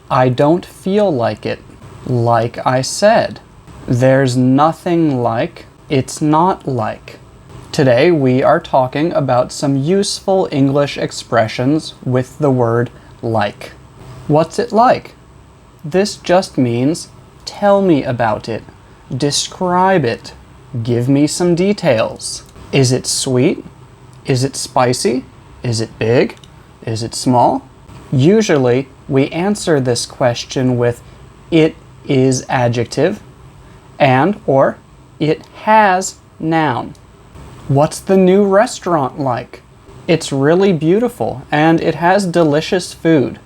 I don't feel like it. Like I said. There's nothing like. It's not like. Today we are talking about some useful English expressions with the word like. What's it like? This just means tell me about it. Describe it. Give me some details. Is it sweet? Is it spicy? Is it big? Is it small? Usually we answer this question with it is adjective and or it has noun. What's the new restaurant like? It's really beautiful and it has delicious food.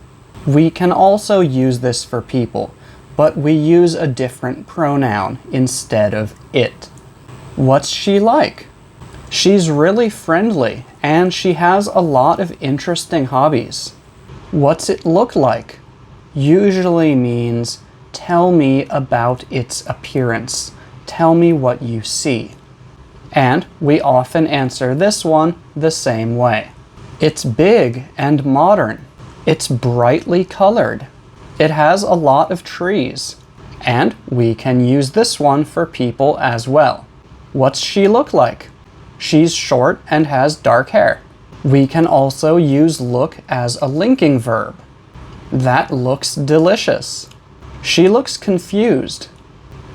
We can also use this for people, but we use a different pronoun instead of it. What's she like? She's really friendly and she has a lot of interesting hobbies. What's it look like? Usually means tell me about its appearance. Tell me what you see. And we often answer this one the same way. It's big and modern. It's brightly colored. It has a lot of trees. And we can use this one for people as well. What's she look like? She's short and has dark hair. We can also use look as a linking verb. That looks delicious. She looks confused.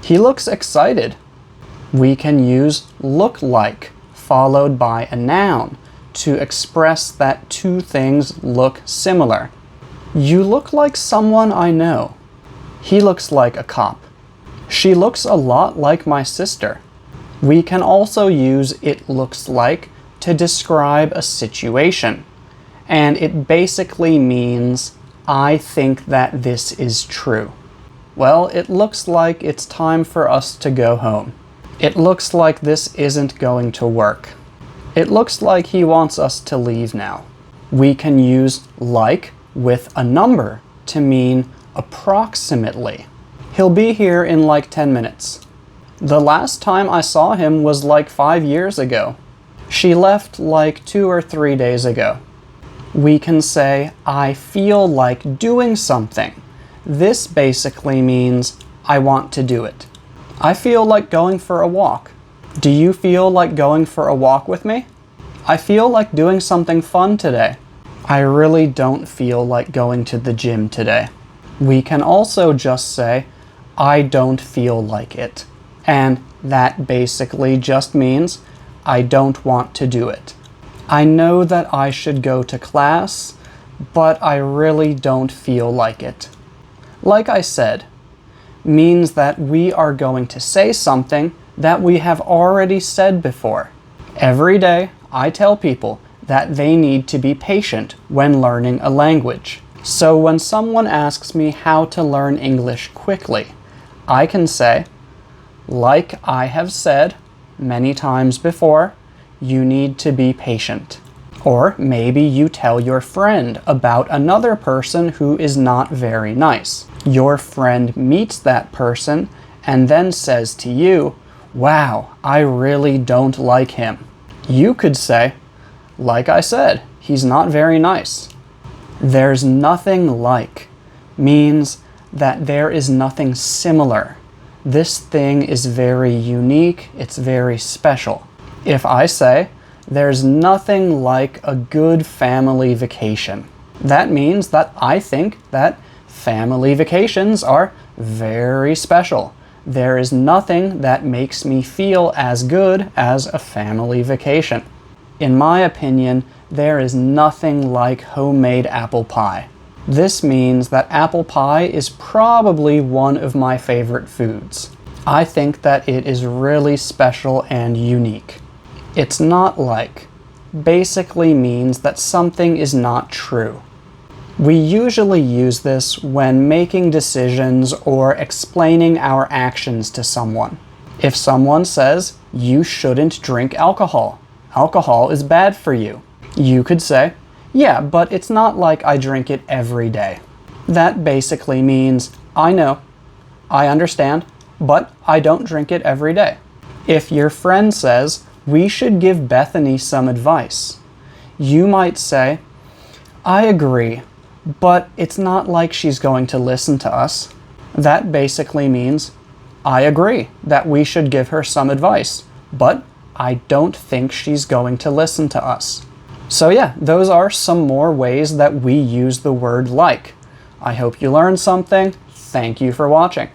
He looks excited. We can use look like followed by a noun to express that two things look similar. You look like someone I know. He looks like a cop. She looks a lot like my sister. We can also use it looks like to describe a situation, and it basically means I think that this is true. Well, it looks like it's time for us to go home. It looks like this isn't going to work. It looks like he wants us to leave now. We can use like with a number to mean approximately. He'll be here in like 10 minutes. The last time I saw him was like 5 years ago. She left like 2 or 3 days ago. We can say, I feel like doing something. This basically means I want to do it. I feel like going for a walk. Do you feel like going for a walk with me? I feel like doing something fun today. I really don't feel like going to the gym today. We can also just say, I don't feel like it. And that basically just means I don't want to do it. I know that I should go to class, but I really don't feel like it. Like I said, means that we are going to say something that we have already said before. Every day, I tell people that they need to be patient when learning a language. So when someone asks me how to learn English quickly, I can say, like I have said many times before, you need to be patient. Or maybe you tell your friend about another person who is not very nice. Your friend meets that person and then says to you, wow, I really don't like him. You could say, like I said, he's not very nice. There's nothing like means that there is nothing similar. This thing is very unique, it's very special. If I say, there's nothing like a good family vacation, that means that I think that family vacations are very special. There is nothing that makes me feel as good as a family vacation. In my opinion, there is nothing like homemade apple pie. This means that apple pie is probably one of my favorite foods. I think that it is really special and unique. It's not like basically means that something is not true. We usually use this when making decisions or explaining our actions to someone. If someone says, you shouldn't drink alcohol, alcohol is bad for you, you could say, yeah, but it's not like I drink it every day. That basically means, I know, I understand, but I don't drink it every day. If your friend says, we should give Bethany some advice, you might say, I agree, but it's not like she's going to listen to us. That basically means, I agree that we should give her some advice, but I don't think she's going to listen to us. So yeah, those are some more ways that we use the word like. I hope you learned something. Thank you for watching.